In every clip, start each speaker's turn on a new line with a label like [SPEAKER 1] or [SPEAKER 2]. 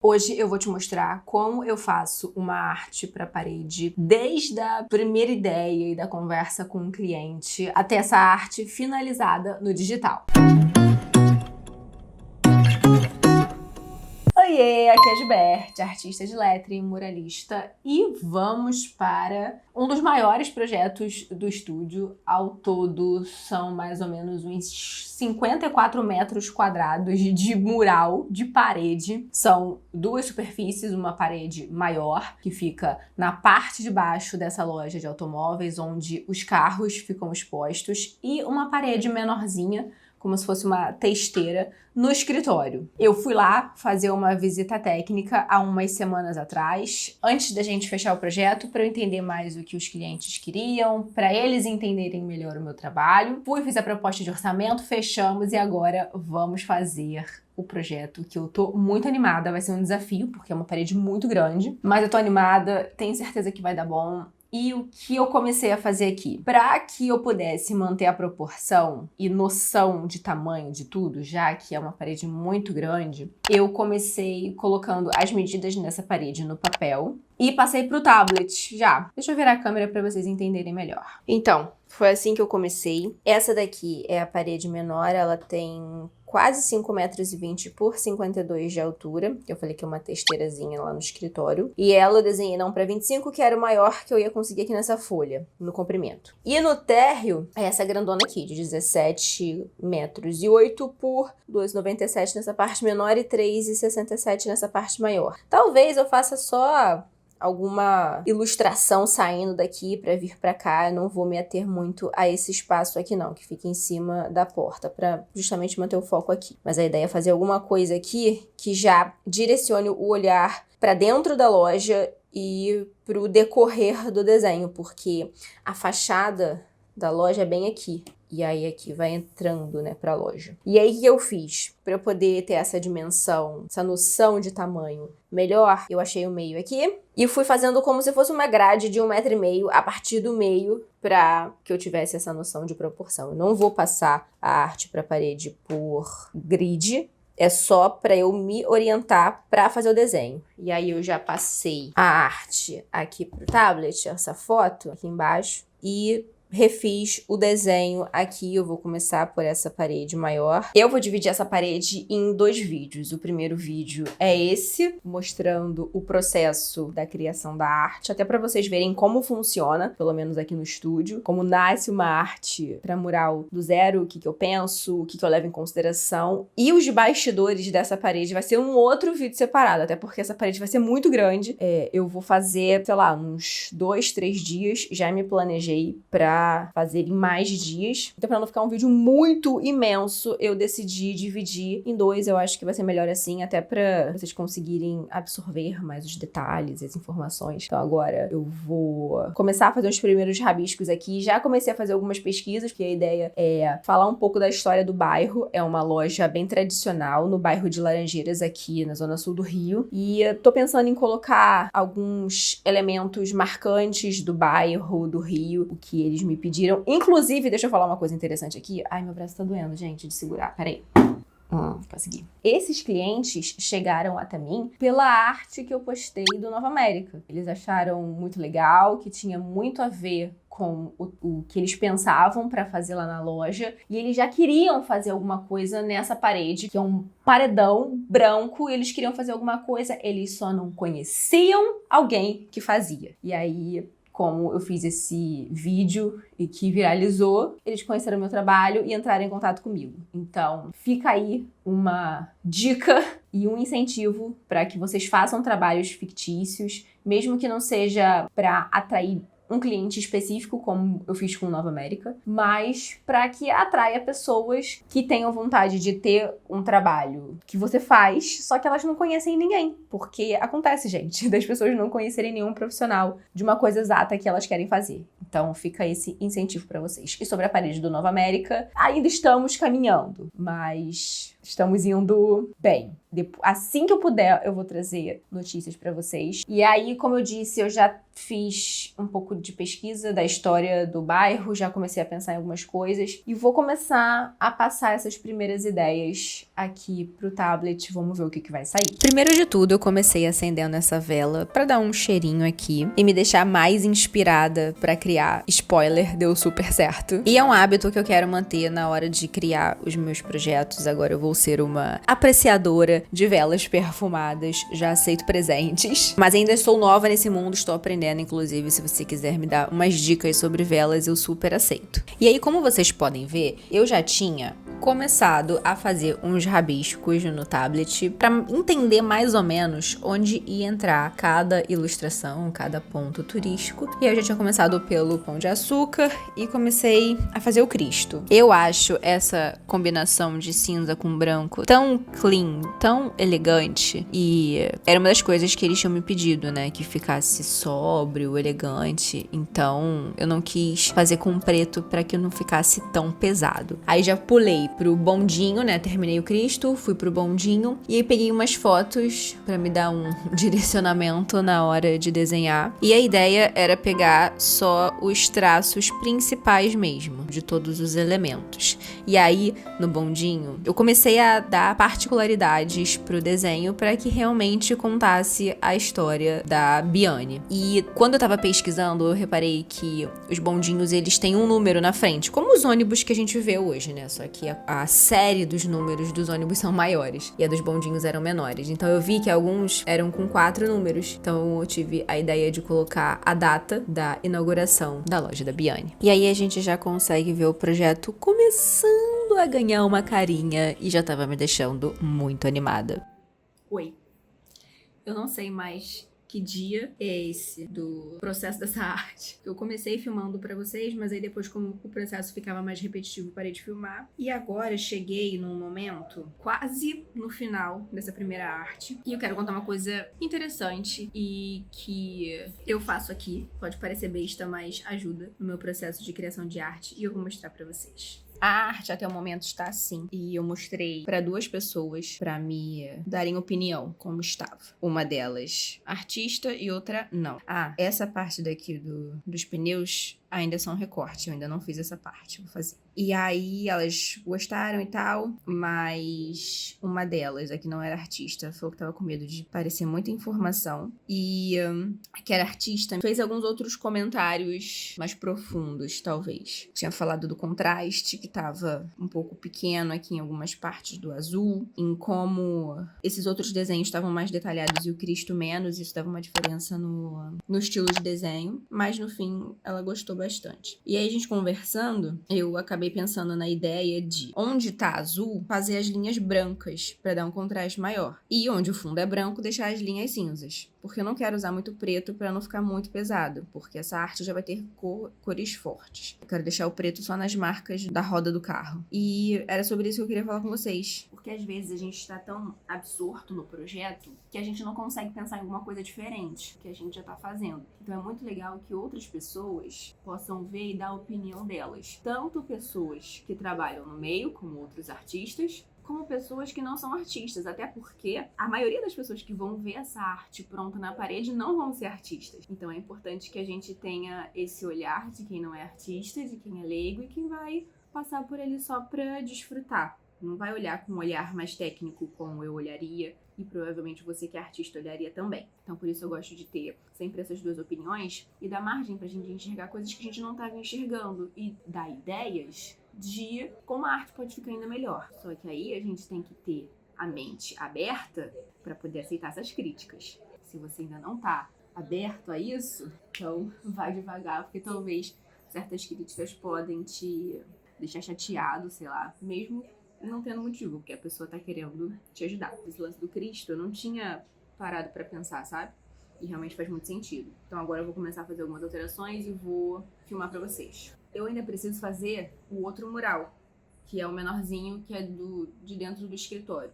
[SPEAKER 1] Hoje eu vou te mostrar como eu faço uma arte para parede, desde a primeira ideia e da conversa com o cliente até essa arte finalizada no digital. Oiê, aqui é a Gilberte, artista de lettering, muralista, e vamos para um dos maiores projetos do estúdio. Ao todo são mais ou menos uns 54 metros quadrados de mural de parede. São duas superfícies, uma parede maior, que fica na parte de baixo dessa loja de automóveis, onde os carros ficam expostos, e uma parede menorzinha, como se fosse uma testeira, no escritório. Eu fui lá fazer uma visita técnica há umas semanas atrás, antes da gente fechar o projeto, para eu entender mais o que os clientes queriam, para eles entenderem melhor o meu trabalho. Fiz a proposta de orçamento, fechamos e agora vamos fazer o projeto, que eu tô muito animada. Vai ser um desafio, porque é uma parede muito grande, mas eu tô animada, tenho certeza que vai dar bom. E o que eu comecei a fazer aqui? Para que eu pudesse manter a proporção e noção de tamanho de tudo, já que é uma parede muito grande, eu comecei colocando as medidas nessa parede no papel e passei pro tablet já. Deixa eu virar a câmera para vocês entenderem melhor. Então, foi assim que eu comecei. Essa daqui é a parede menor, ela tem quase 5,20 metros por 52 de altura, que eu falei que é uma testeirazinha lá no escritório. E ela eu desenhei não para 25, que era o maior que eu ia conseguir aqui nessa folha, no comprimento. E no térreo, é essa grandona aqui, de 17,08 metros por 2,97 nessa parte menor e 3,67 nessa parte maior. Talvez eu faça só alguma ilustração saindo daqui para vir para cá. Eu não vou me ater muito a esse espaço aqui não, que fica em cima da porta, para justamente manter o foco aqui. Mas a ideia é fazer alguma coisa aqui que já direcione o olhar para dentro da loja e para o decorrer do desenho, porque a fachada da loja é bem aqui. E aí aqui vai entrando, né, pra loja. E aí o que eu fiz? Pra eu poder ter essa dimensão, essa noção de tamanho melhor, eu achei o meio aqui e fui fazendo como se fosse uma grade de 1,5 metro a partir do meio, pra que eu tivesse essa noção de proporção. Eu não vou passar a arte pra parede por grid, é só para eu me orientar para fazer o desenho. E aí eu já passei a arte aqui pro tablet, essa foto aqui embaixo, e refiz o desenho aqui. Eu vou começar por essa parede maior. Eu vou dividir essa parede em 2 vídeos. O primeiro vídeo é esse, mostrando o processo da criação da arte, até para vocês verem como funciona, pelo menos aqui no estúdio, como nasce uma arte para mural do zero, o que eu penso, o que eu levo em consideração. E os bastidores dessa parede vai ser um outro vídeo separado, até porque essa parede vai ser muito grande. Eu vou fazer, sei lá, uns 2, 3 dias. Já me planejei para fazer em mais dias. Então, para não ficar um vídeo muito imenso, eu decidi dividir em 2. Eu acho que vai ser melhor assim, até para vocês conseguirem absorver mais os detalhes, as informações. Então, agora eu vou começar a fazer os primeiros rabiscos aqui. Já comecei a fazer algumas pesquisas, porque a ideia é falar um pouco da história do bairro. É uma loja bem tradicional no bairro de Laranjeiras, aqui na zona sul do Rio. E eu tô pensando em colocar alguns elementos marcantes do bairro, do Rio, o que eles me pediram. Inclusive, deixa eu falar uma coisa interessante aqui. Ai, meu braço tá doendo, gente, de segurar. Peraí. Consegui. Esses clientes chegaram até mim pela arte que eu postei do Nova América. Eles acharam muito legal, que tinha muito a ver com o que eles pensavam para fazer lá na loja, e eles já queriam fazer alguma coisa nessa parede, que é um paredão branco, e eles queriam fazer alguma coisa, eles só não conheciam alguém que fazia. E aí, como eu fiz esse vídeo e que viralizou, eles conheceram meu trabalho e entraram em contato comigo. Então, fica aí uma dica e um incentivo para que vocês façam trabalhos fictícios, mesmo que não seja para atrair um cliente específico, como eu fiz com o Nova América, mas para que atraia pessoas que tenham vontade de ter um trabalho que você faz, só que elas não conhecem ninguém. Porque acontece, gente, das pessoas não conhecerem nenhum profissional de uma coisa exata que elas querem fazer. Então fica esse incentivo para vocês. E sobre a parede do Nova América, ainda estamos caminhando, mas estamos indo bem. Assim que eu puder, eu vou trazer notícias para vocês. E aí, como eu disse, eu já fiz um pouco de pesquisa da história do bairro, já comecei a pensar em algumas coisas e vou começar a passar essas primeiras ideias aqui pro tablet, vamos ver o que vai sair. Primeiro de tudo, eu comecei acendendo essa vela pra dar um cheirinho aqui e me deixar mais inspirada pra criar. Spoiler, deu super certo. E é um hábito que eu quero manter na hora de criar os meus projetos. Agora eu vou ser uma apreciadora de velas perfumadas, já aceito presentes. Mas ainda sou nova nesse mundo, estou aprendendo, inclusive, se você quiser me dar umas dicas sobre velas, eu super aceito. E aí, como vocês podem ver, eu já tinha começado a fazer uns rabiscos no tablet para entender mais ou menos onde ia entrar cada ilustração, cada ponto turístico. E aí eu já tinha começado pelo Pão de Açúcar e comecei a fazer o Cristo. Eu acho essa combinação de cinza com branco tão clean, tão elegante, e era uma das coisas que eles tinham me pedido, né, que ficasse sóbrio, elegante. Então eu não quis fazer com preto para que não ficasse tão pesado. Aí já pulei pro bondinho, né? Terminei o Cristo, fui pro bondinho e aí peguei umas fotos pra me dar um direcionamento na hora de desenhar. E a ideia era pegar só os traços principais mesmo, de todos os elementos. E aí, no bondinho, eu comecei a dar particularidades pro desenho para que realmente contasse a história da Biane. E quando eu tava pesquisando, eu reparei que os bondinhos, eles têm um número na frente, como os ônibus que a gente vê hoje, né? Só que a série dos números dos ônibus são maiores e a dos bondinhos eram menores. Então eu vi que alguns eram com 4 números. Então eu tive a ideia de colocar a data da inauguração da loja da Biane. E aí a gente já consegue ver o projeto começando a ganhar uma carinha e já tava me deixando muito animada. Oi. Eu não sei mais que dia é esse do processo dessa arte. Eu comecei filmando pra vocês, mas aí depois, como o processo ficava mais repetitivo, parei de filmar. E agora cheguei num momento quase no final dessa primeira arte. E eu quero contar uma coisa interessante e que eu faço aqui. Pode parecer besta, mas ajuda no meu processo de criação de arte e eu vou mostrar pra vocês. A arte até o momento está assim. E eu mostrei para 2 pessoas para me darem opinião como estava. Uma delas artista e outra não. Essa parte daqui dos pneus ainda são recorte. Eu ainda não fiz essa parte. Vou fazer. E aí elas gostaram e tal, mas uma delas, a que não era artista, falou que tava com medo de parecer muita informação. E que era artista, fez alguns outros comentários mais profundos, talvez. Tinha falado do contraste, que tava um pouco pequeno aqui em algumas partes do azul, em como esses outros desenhos estavam mais detalhados e o Cristo menos. Isso dava uma diferença no estilo de desenho, mas no fim ela gostou bastante. E aí a gente conversando, eu acabei pensando na ideia de onde tá azul, fazer as linhas brancas para dar um contraste maior. E onde o fundo é branco, deixar as linhas cinzas. Porque eu não quero usar muito preto para não ficar muito pesado, porque essa arte já vai ter cores fortes. Eu quero deixar o preto só nas marcas da roda do carro. E era sobre isso que eu queria falar com vocês. Porque às vezes a gente tá tão absorto no projeto que a gente não consegue pensar em alguma coisa diferente que a gente já tá fazendo. Então é muito legal que outras pessoas possam ver e dar a opinião delas. Tanto pessoas que trabalham no meio, como outros artistas, como pessoas que não são artistas, até porque a maioria das pessoas que vão ver essa arte pronta na parede não vão ser artistas. Então é importante que a gente tenha esse olhar de quem não é artista, de quem é leigo e quem vai passar por ali só pra desfrutar. Não vai olhar com um olhar mais técnico como eu olharia e provavelmente você que é artista olharia também. Então por isso eu gosto de ter sempre essas 2 opiniões e dar margem pra gente enxergar coisas que a gente não estava enxergando e dar ideias de como a arte pode ficar ainda melhor. Só que aí a gente tem que ter a mente aberta para poder aceitar essas críticas. Se você ainda não tá aberto a isso, então vai devagar, porque talvez certas críticas podem te deixar chateado, sei lá, mesmo não tendo motivo, porque a pessoa tá querendo te ajudar. Esse lance do Cristo eu não tinha parado para pensar, sabe? E realmente faz muito sentido. Então agora eu vou começar a fazer algumas alterações e vou filmar pra vocês. Eu ainda preciso fazer o outro mural, que é o menorzinho, que é de dentro do escritório.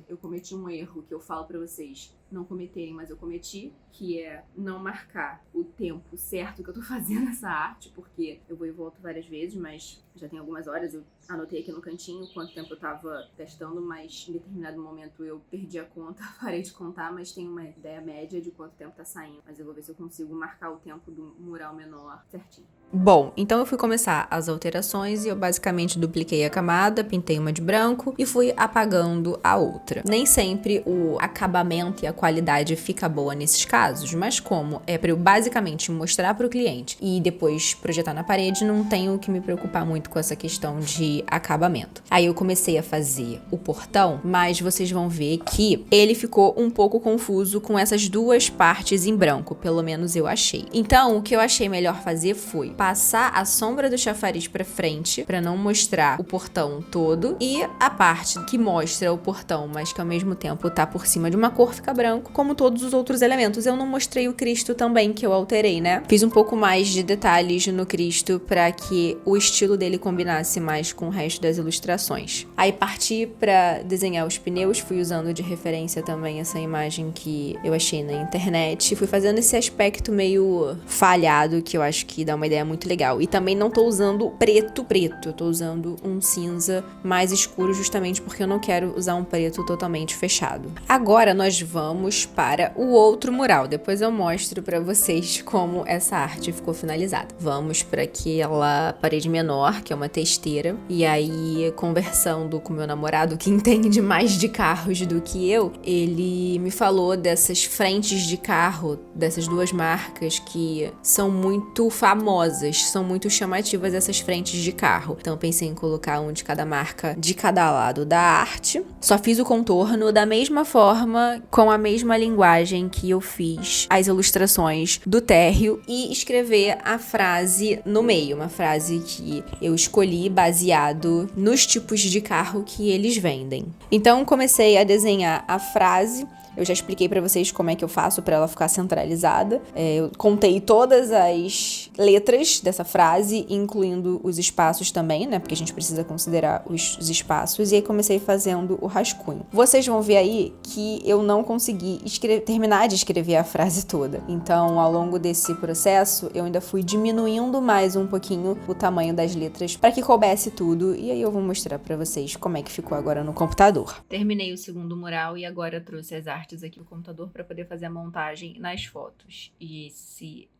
[SPEAKER 1] Eu cometi um erro que eu falo pra vocês
[SPEAKER 2] não cometerem, mas eu cometi, que é não marcar o tempo certo que eu tô fazendo essa arte, porque eu vou e volto várias vezes, mas já tem algumas horas, eu anotei aqui no cantinho quanto tempo eu tava testando, mas em determinado momento eu perdi a conta, parei de contar, mas tem uma ideia média de quanto tempo tá saindo. Mas eu vou ver se eu consigo marcar o tempo do mural menor certinho.
[SPEAKER 1] Bom, então eu fui começar as alterações e eu basicamente dupliquei a camada, pintei uma de branco e fui apagando a outra. Nem sempre o acabamento e a qualidade fica boa nesses casos, mas como é para eu basicamente mostrar para o cliente e depois projetar na parede, não tenho que me preocupar muito com essa questão de acabamento. Aí eu comecei a fazer o portão, mas vocês vão ver que ele ficou um pouco confuso com essas duas partes em branco, pelo menos eu achei. Então, o que eu achei melhor fazer foi passar a sombra do chafariz pra frente, pra não mostrar o portão todo, e a parte que mostra o portão, mas que ao mesmo tempo tá por cima de uma cor, fica branco, como todos os outros elementos. Eu não mostrei o Cristo também, que eu alterei, né? Fiz um pouco mais de detalhes no Cristo pra que o estilo dele combinasse mais com o resto das ilustrações. Aí parti pra desenhar os pneus, fui usando de referência também essa imagem que eu achei na internet, fui fazendo esse aspecto meio falhado, que eu acho que dá uma ideia muito legal. E também não tô usando preto, eu tô usando um cinza mais escuro, justamente porque eu não quero usar um preto totalmente fechado. Agora nós vamos para o outro mural, depois eu mostro pra vocês como essa arte ficou finalizada. Vamos para aquela parede menor, que é uma testeira, e aí conversando com meu namorado, que entende mais de carros do que eu, ele me falou dessas frentes de carro, dessas duas marcas que são muito famosas, são muito chamativas essas frentes de carro. Então eu pensei em colocar um de cada marca de cada lado da arte. Só fiz o contorno da mesma forma, com a mesma linguagem que eu fiz as ilustrações do térreo e escrever a frase no meio, uma frase que eu escolhi baseado nos tipos de carro que eles vendem. Então comecei a desenhar a frase. Eu já expliquei pra vocês como é que eu faço pra ela ficar centralizada. Eu contei todas as letras dessa frase, incluindo os espaços também, né? Porque a gente precisa considerar os espaços. E aí comecei fazendo o rascunho. Vocês vão ver aí que eu não consegui terminar de escrever a frase toda. Então, ao longo desse processo, eu ainda fui diminuindo mais um pouquinho o tamanho das letras pra que coubesse tudo. E aí eu vou mostrar pra vocês como é que ficou agora no computador. Terminei o segundo mural e agora trouxe as artes aqui no computador para poder fazer a montagem nas fotos. E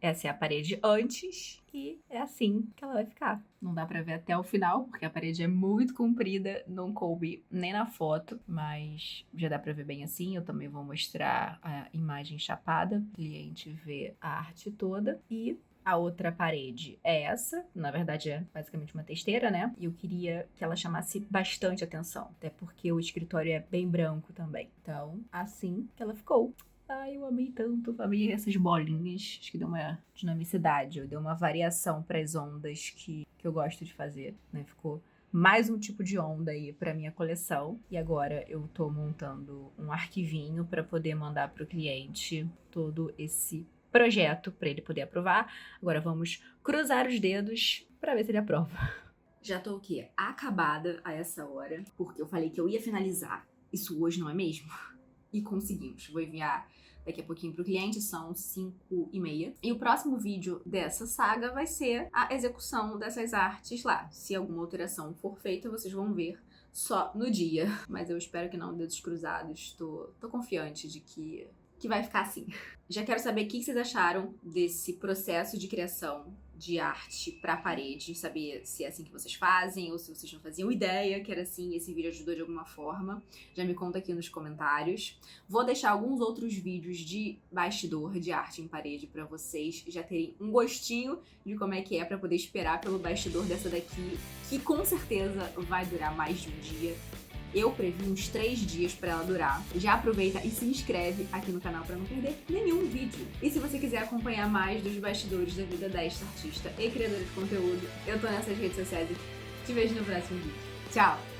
[SPEAKER 1] essa é a parede antes e é assim que ela vai ficar. Não dá para ver até o final, porque a parede é muito comprida, não coube nem na foto, mas já dá para ver bem assim. Eu também vou mostrar a imagem chapada, o cliente vê a arte toda. E a outra parede é essa, na verdade é basicamente uma testeira, né? E eu queria que ela chamasse bastante atenção, até porque o escritório é bem branco também. Então, assim que ela ficou. Ai, eu amei tanto, amei essas bolinhas, acho que deu uma dinamicidade, deu uma variação para as ondas que eu gosto de fazer, né? Ficou mais um tipo de onda aí para minha coleção. E agora eu tô montando um arquivinho para poder mandar pro cliente todo esse projeto para ele poder aprovar. Agora vamos cruzar os dedos para ver se ele aprova.
[SPEAKER 2] Já tô o quê? Acabada a essa hora, porque eu falei que eu ia finalizar isso hoje, não é mesmo? E conseguimos. Vou enviar daqui a pouquinho pro cliente, são 5h30. E o próximo vídeo dessa saga vai ser a execução dessas artes lá. Se alguma alteração for feita, vocês vão ver só no dia. Mas eu espero que não, dedos cruzados. Tô confiante de que vai ficar assim. Já quero saber o que vocês acharam desse processo de criação de arte pra parede, saber se é assim que vocês fazem ou se vocês não faziam ideia que era assim e esse vídeo ajudou de alguma forma. Já me conta aqui nos comentários. Vou deixar alguns outros vídeos de bastidor de arte em parede pra vocês já terem um gostinho de como é que é pra poder esperar pelo bastidor dessa daqui, que com certeza vai durar mais de um dia. Eu previ uns 3 dias pra ela durar. Já aproveita e se inscreve aqui no canal pra não perder nenhum vídeo. E se você quiser acompanhar mais dos bastidores da vida desta artista e criadora de conteúdo, eu tô nessas redes sociais aqui. Te vejo no próximo vídeo. Tchau!